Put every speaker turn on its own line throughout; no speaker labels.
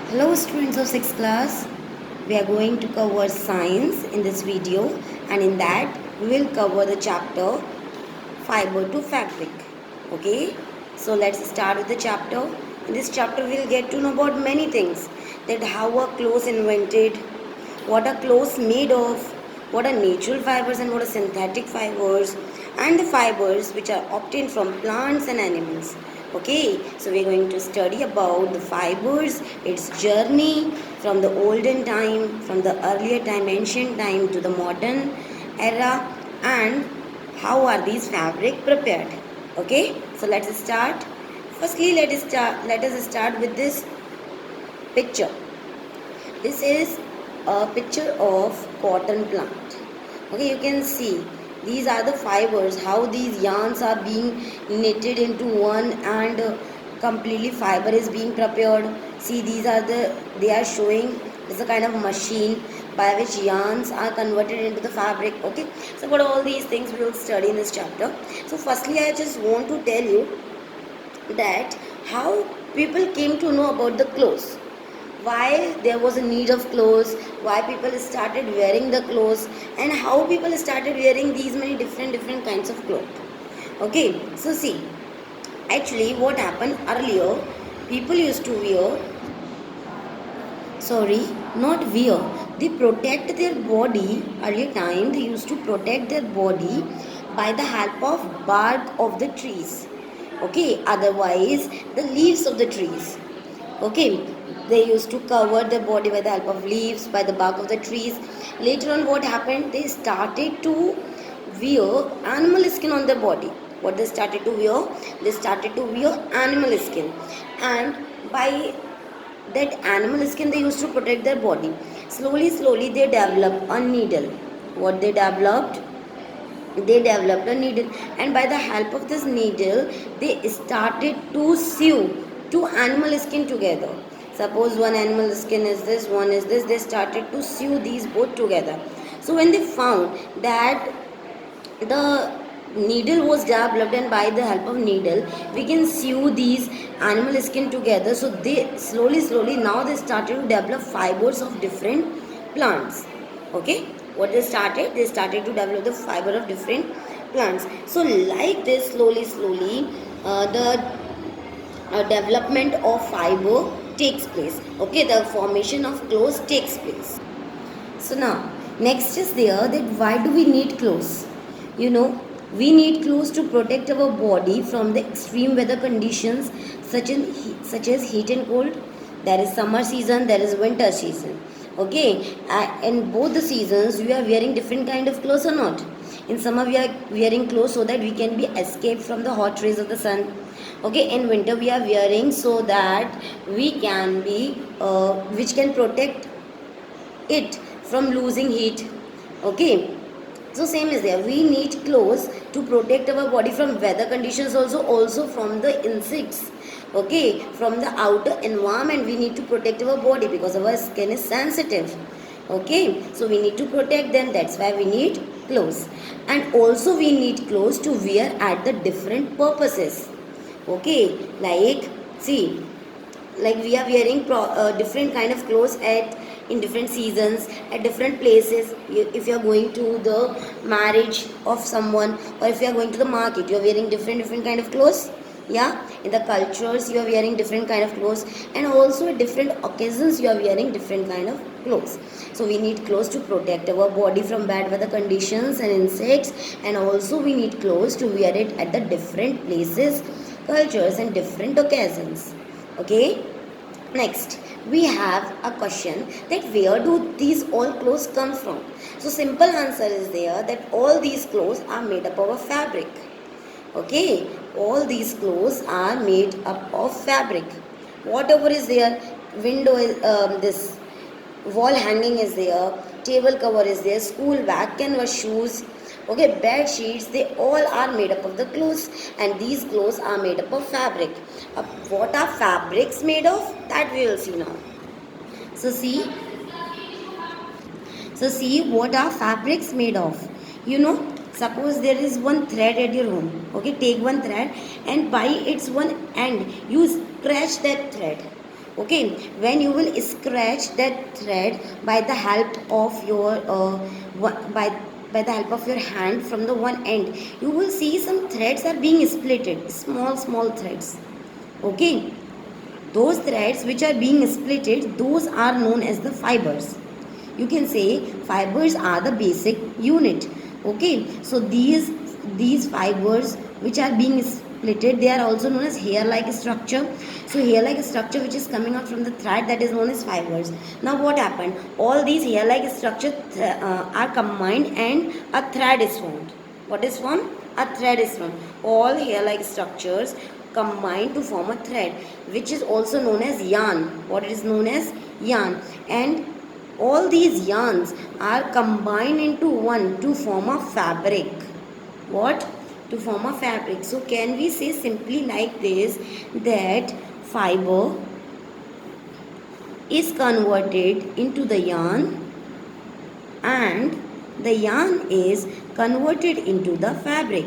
Hello students of 6th class. We are going to cover science in this video, and in that we will cover the chapter fiber to fabric. Okay, so let's start with the chapter. In this chapter we will get to know about many things, that how are clothes invented, what are clothes made of, what are natural fibers and what are synthetic fibers, and the fibers which are obtained from plants and animals. Okay, so we're going to study about the fibers, its journey from the olden time, from the earlier time, ancient time to the modern era, and how are these fabric prepared. Okay, so let's start. Firstly, let us start with this picture. This is a picture of cotton plant. Okay, you can see these are the fibers, how these yarns are being knitted into one, and completely fiber is being prepared. See, they are showing this is a kind of machine by which yarns are converted into the fabric. Okay, so what all these things we will study in this chapter. So firstly, I just want to tell you that how people came to know about the clothes, why there was a need of clothes, why people started wearing the clothes, and how people started wearing these many different kinds of clothes. Okay, so see, actually what happened earlier, people used to wear, sorry, not wear, they protect their body. Earlier time they used to protect their body by the help of bark of the trees. Okay, otherwise the leaves of the trees. Okay, they used to cover their body by the help of leaves, by the bark of the trees. Later on what happened, they started to wear animal skin on their body. What they started to wear, they started to wear animal skin, and by that animal skin they used to protect their body. Slowly they developed a needle. What they developed, they developed a needle, and by the help of this needle they started to sew two animal skin together. Suppose one animal skin is this, one is this, they started to sew these both together. So when they found that the needle was developed, and by the help of needle we can sew these animal skin together, so they slowly now they started to develop fibers of different plants. Okay, what they started to develop the fiber of different plants. So like this, slowly the development of fiber takes place. Okay, the formation of clothes takes place. So now, next is there that why do we need clothes? You know, we need clothes to protect our body from the extreme weather conditions such as heat and cold. There is summer season, there is winter season. Okay, in both the seasons we are wearing different kind of clothes or not. In summer we are wearing clothes so that we can be escaped from the hot rays of the sun. Okay, in winter we are wearing so that we can be which can protect it from losing heat. Okay, so same is there, we need clothes to protect our body from weather conditions, also from the insects. Okay, from the outer environment we need to protect our body because our skin is sensitive. Okay, so we need to protect them, that's why we need clothes. And also we need clothes to wear at the different purposes. Okay, like see, like we are wearing different kind of clothes at in different seasons at different places. If you are going to the marriage of someone, or if you are going to the market, you are wearing different kind of clothes. Yeah, in the cultures you are wearing different kind of clothes, and also at different occasions you are wearing different kind of clothes. So we need clothes to protect our body from bad weather conditions and insects, and also we need clothes to wear it at the different places, cultures, and different occasions. Okay, next we have a question that where do these all clothes come from? So simple answer is there that all these clothes are made up of a fabric. Okay, all these clothes are made up of fabric. Whatever is there, window is this wall hanging is there, table cover is there, school bag, canvas shoes, okay, bed sheets, they all are made up of the clothes, and these clothes are made up of fabric. What are fabrics made of, that we will see now. So see what are fabrics made of. You know, suppose there is one thread at your home. Okay, take one thread and by its one end you scratch that thread. Okay, when you will scratch that thread by the help of your by the help of your hand from the one end, you will see some threads are being splitted, small threads. Okay, those threads which are being splitted, those are known as the fibers. You can say fibers are the basic unit. Okay, so these fibers which are being splitted, they are also known as hair like structure. So hair like structure which is coming out from the thread, that is known as fibers. Now what happened, all these hair like structure are combined and a thread is formed. What is formed? A thread is formed. All hair like structures combine to form a thread, which is also known as yarn. What it is known as? Yarn. And all these yarns are combined into one to form a fabric. What? To form a fabric. So can we say simply like this, that fiber is converted into the yarn and the yarn is converted into the fabric.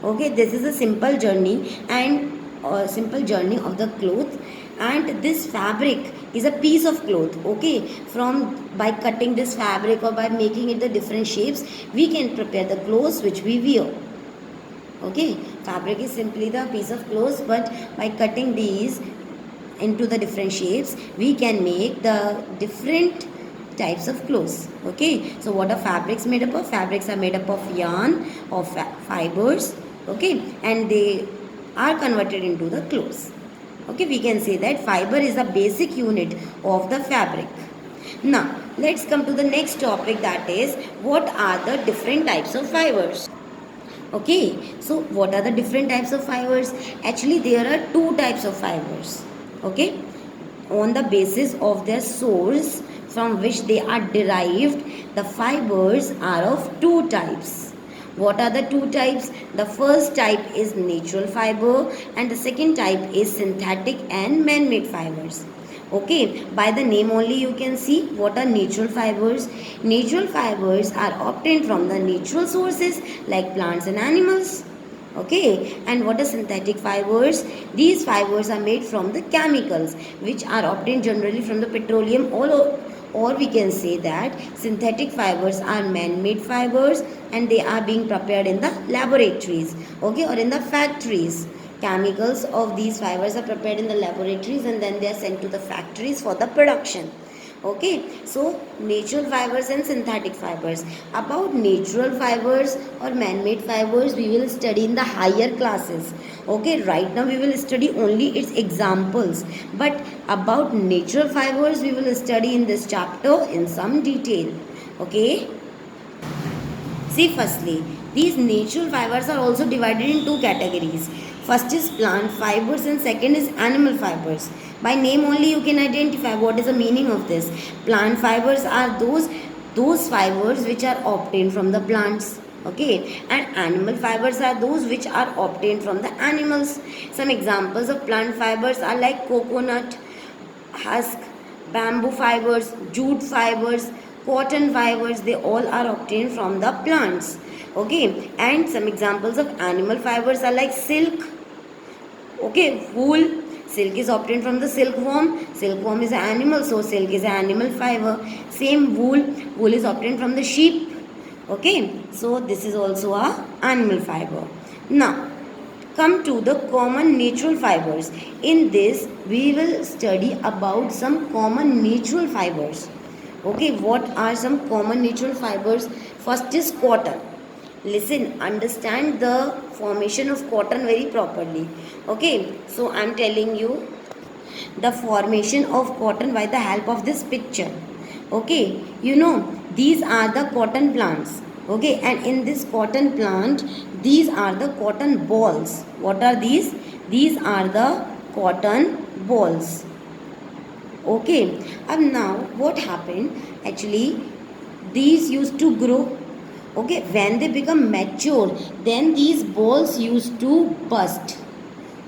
Okay, this is a simple journey and simple journey of the cloth, and this fabric is a piece of cloth. Okay, from by cutting this fabric or by making it the different shapes, we can prepare the clothes which we wear. Okay, fabric is simply the piece of clothes, but by cutting these into the different shapes, we can make the different types of clothes. Okay, so what are fabrics made up of? Fabrics are made up of yarn, of fibers. Okay, and they are converted into the clothes. Okay, we can say that fiber is a basic unit of the fabric. Now let's come to the next topic, that is what are the different types of fibers. Okay, so what are the different types of fibers? Actually there are two types of fibers. Okay, on the basis of their source from which they are derived, the fibers are of two types. What are the two types? The first type is natural fiber and the second type is synthetic and man-made fibers. Okay, by the name only you can see what are natural fibers. Natural fibers are obtained from the natural sources like plants and animals. Okay, and what are synthetic fibers? These fibers are made from the chemicals which are obtained generally from the petroleum, or we can say that synthetic fibers are man-made fibers and they are being prepared in the laboratories, okay, or in the factories. Chemicals of these fibers are prepared in the laboratories and then they are sent to the factories for the production. Okay, so natural fibers and synthetic fibers. About natural fibers or man-made fibers we will study in the higher classes. Okay, right now we will study only its examples, but about natural fibers we will study in this chapter in some detail. Okay, see, firstly, these natural fibers are also divided in two categories. First is plant fibers and second is animal fibers. By name only you can identify what is the meaning of this. Plant fibers are those fibers which are obtained from the plants. Okay, and animal fibers are those which are obtained from the animals. Some examples of plant fibers are like coconut husk, bamboo fibers, jute fibers, cotton fibers, they all are obtained from the plants. Okay, and some examples of animal fibers are like silk, okay, wool. Silk is obtained from the silkworm. Silkworm is an animal, so silk is an animal fiber. Same wool. Wool is obtained from the sheep. Okay, so this is also a animal fiber. Now, come to the common natural fibers. In this, we will study about some common natural fibers. Okay, what are some common natural fibers? First is cotton. Listen, understand the formation of cotton very properly. Okay, so I am telling you the formation of cotton by the help of this picture. Okay, you know these are the cotton plants. Okay, and in this cotton plant, these are the cotton balls. What are these? These are the cotton balls. Okay, and now what happened? Actually, these used to grow. Okay, when they become mature, then these balls used to burst.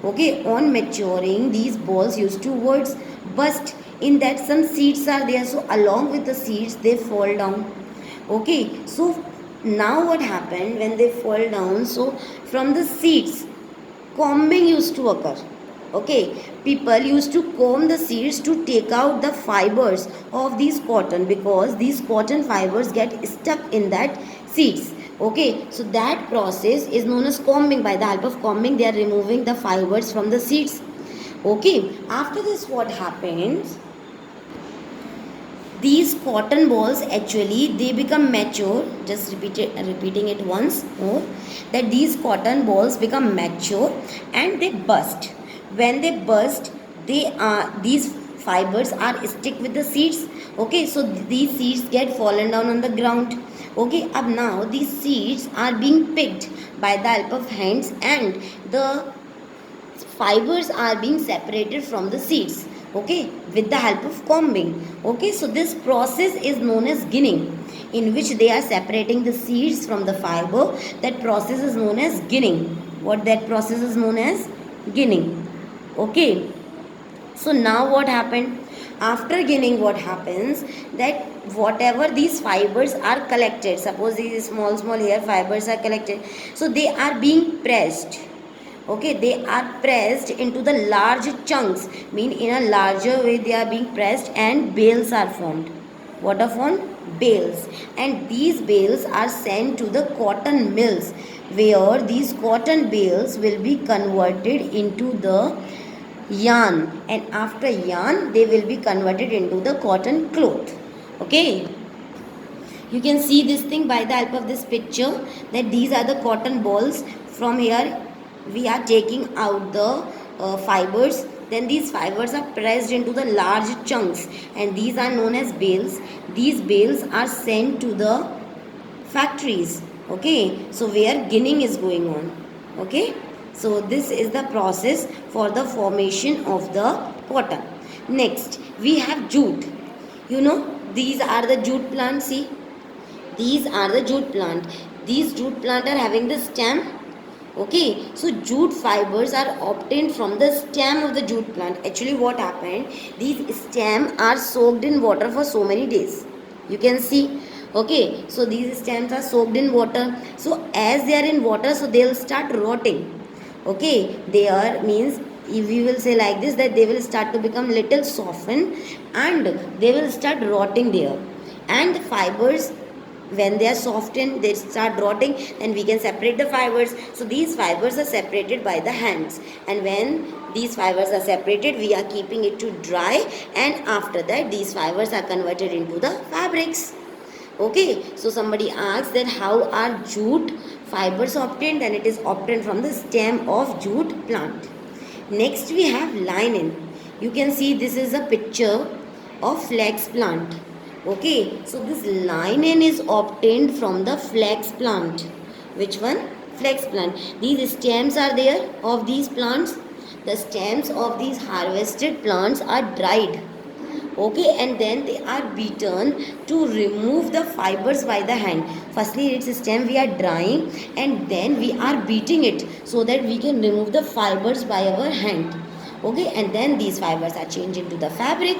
Okay, on maturing, these balls used to burst. In that, some seeds are there, so along with the seeds, they fall down. Okay, so now what happened when they fall down? So from the seeds, combing used to occur. Okay, people used to comb the seeds to take out the fibers of these cotton, because these cotton fibers get stuck in that seeds. Okay, so that process is known as combing. By the help of combing, they are removing the fibers from the seeds. Okay, after this, what happens? These cotton balls actually they become mature. Just repeating it once more, that these cotton balls become mature and they burst. When they burst, they are these fibers are stick with the seeds. Okay, so these seeds get fallen down on the ground. Okay, up now these seeds are being picked by the help of hands, and the fibers are being separated from the seeds, okay, with the help of combing. Okay, so this process is known as ginning, in which they are separating the seeds from the fiber. That process is known as ginning. What that process is known as? Ginning. Okay, so now what happened? After ginning, what happens? That whatever these fibers are collected, suppose these small hair fibers are collected, so they are being pressed. Okay, they are pressed into the large chunks, mean in a larger way they are being pressed, and bales are formed. What are formed? Bales. And these bales are sent to the cotton mills, where these cotton bales will be converted into the yarn, and after yarn they will be converted into the cotton cloth. Okay, you can see this thing by the help of this picture, that these are the cotton balls. From here we are taking out the fibers, then these fibers are pressed into the large chunks, and these are known as bales. These bales are sent to the factories. Okay, so where ginning is going on. Okay, so this is the process for the formation of the cotton. Next we have jute. You know, these are the jute plants. See, these are the jute plant. These jute plant are having the stem. Okay, so jute fibers are obtained from the stem of the jute plant. Actually what happened, these stem are soaked in water for so many days. You can see. Okay, so these stems are soaked in water. So as they are in water, so they will start rotting. Okay, they are means, if we will say like this, that they will start to become little softened, and they will start rotting there. And the fibers, when they are softened, they start rotting, and we can separate the fibers. So these fibers are separated by the hands, and when these fibers are separated, we are keeping it to dry, and after that these fibers are converted into the fabrics. Okay, so somebody asks that how are jute fibers obtained? Then it is obtained from the stem of jute plant. Next we have linen. You can see this is a picture of flax plant. Okay, so this linen is obtained from the flax plant. Which one? Flax plant. These stems are there of these plants. The stems of these harvested plants are dried. Okay, and then they are beaten to remove the fibers by the hand. Firstly its stem we are drying, and then we are beating it so that we can remove the fibers by our hand. Okay, and then these fibers are changed into the fabric.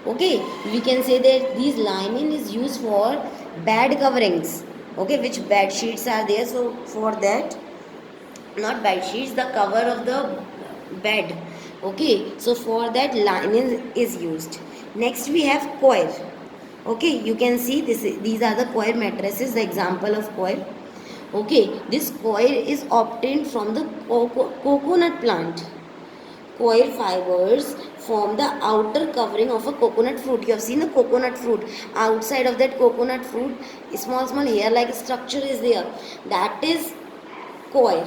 Okay, we can say that these linen is used for bed coverings. Okay, which bed sheets are there? So for that, not bed sheets, the cover of the bed. Okay, so for that linen is used. Next we have coir. Okay, you can see these are the coir mattresses, the example of coir. Okay, this coir is obtained from the coconut plant. Coir fibers form the outer covering of a coconut fruit. You have seen the coconut fruit. Outside of that coconut fruit, small hair like structure is there. That is coir.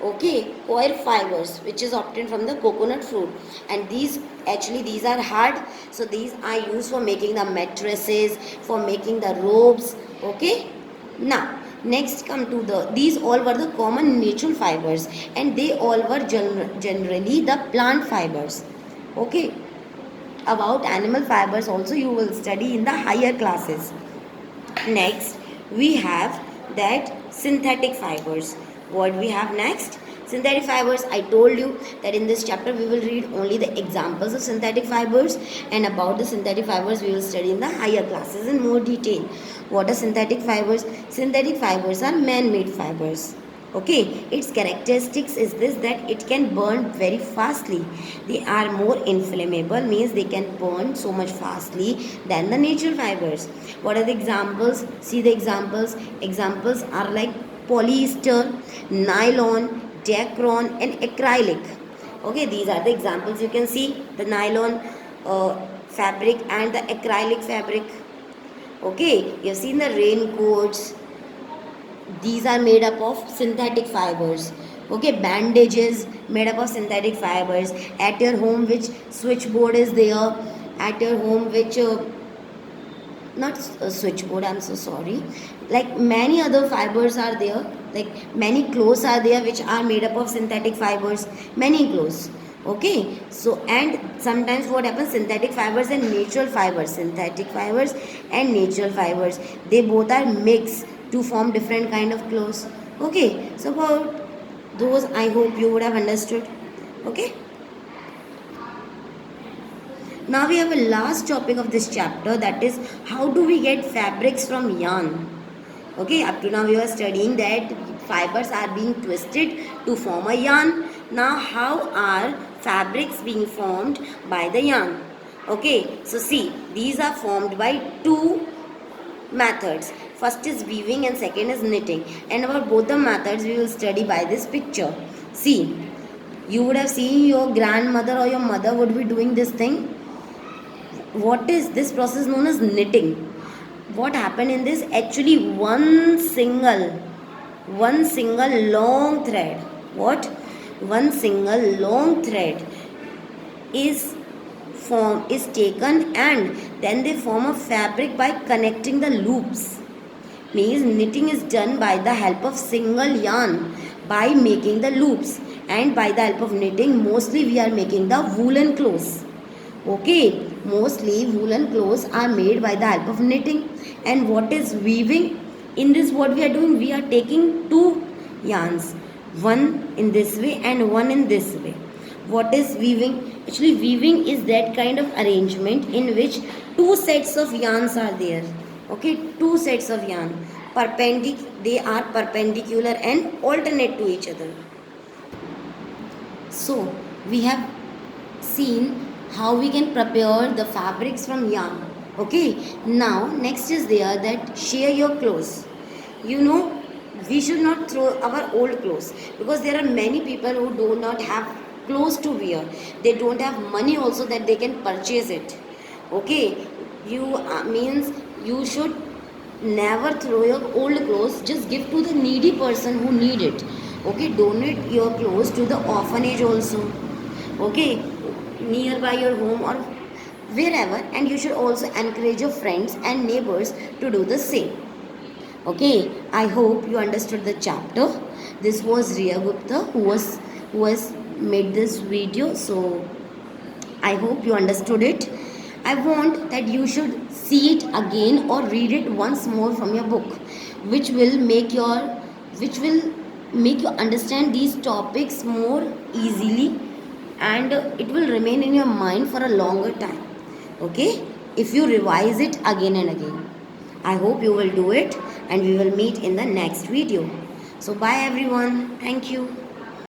Okay, coir fibers which is obtained from the coconut fruit, and these are hard, so these are used for making the mattresses, for making the robes. Okay, now next come to these all were the common natural fibers, and they all were generally the plant fibers. Okay, about animal fibers also you will study in the higher classes. Next we have that synthetic fibers. What we have next? Synthetic fibers. I told you that in this chapter we will read only the examples of synthetic fibers, and about the synthetic fibers we will study in the higher classes in more detail. What are synthetic fibers? Synthetic fibers are man-made fibers. Okay, its characteristics is this, that it can burn very fastly. They are more inflammable, means they can burn so much fastly than the natural fibers. What are the examples? See the examples. Examples are like polyester, nylon, dacron and acrylic. Okay, these are the examples. You can see the nylon fabric and the acrylic fabric. Okay, you've seen the raincoats. These are made up of synthetic fibers. Okay, bandages made up of synthetic fibers. At your home, which switchboard is there? At your home, which not a switchboard, I'm so sorry, like many other fibers are there, like many clothes are there which are made up of synthetic fibers, many clothes. Okay, so and sometimes what happens, synthetic fibers and natural fibers, synthetic fibers and natural fibers, they both are mixed to form different kind of clothes. Okay, so about those I hope you would have understood. Okay, now we have a last topic of this chapter, that is how do we get fabrics from yarn. Okay, up to now we were studying that fibers are being twisted to form a yarn. Now how are fabrics being formed by the yarn? Okay, so see, these are formed by two methods. First is weaving and second is knitting. And about both the methods we will study by this picture. See, you would have seen your grandmother or your mother would be doing this thing. What is this process known as knitting? What happened in this? Actually, one single long thread. What? One single long thread is taken, and then they form a fabric by connecting the loops. Means knitting is done by the help of single yarn by making the loops, and by the help of knitting mostly we are making the woolen clothes. Okay, mostly woolen clothes are made by the help of knitting. And what is weaving? In this, what we are doing, we are taking two yarns, one in this way and one in this way. What is weaving? Actually, weaving is that kind of arrangement in which two sets of yarns are there. Okay, two sets of yarn. They are perpendicular and alternate to each other. So, we have seen how we can prepare the fabrics from yarn. Okay, now next is there that share your clothes. You know, we should not throw our old clothes, because there are many people who do not have clothes to wear. They don't have money also that they can purchase it. Okay, you means you should never throw your old clothes, just give to the needy person who need it. Okay, donate your clothes to the orphanage also. Okay, nearby your home or wherever, and you should also encourage your friends and neighbors to do the same. Okay, I hope you understood the chapter. This was Riya Gupta who has made this video, so I hope you understood it. I want that you should see it again or read it once more from your book, which will make you understand these topics more easily, and it will remain in your mind for a longer time. Okay, if you revise it again and again. I hope you will do it, and we will meet in the next video. So bye everyone. Thank you.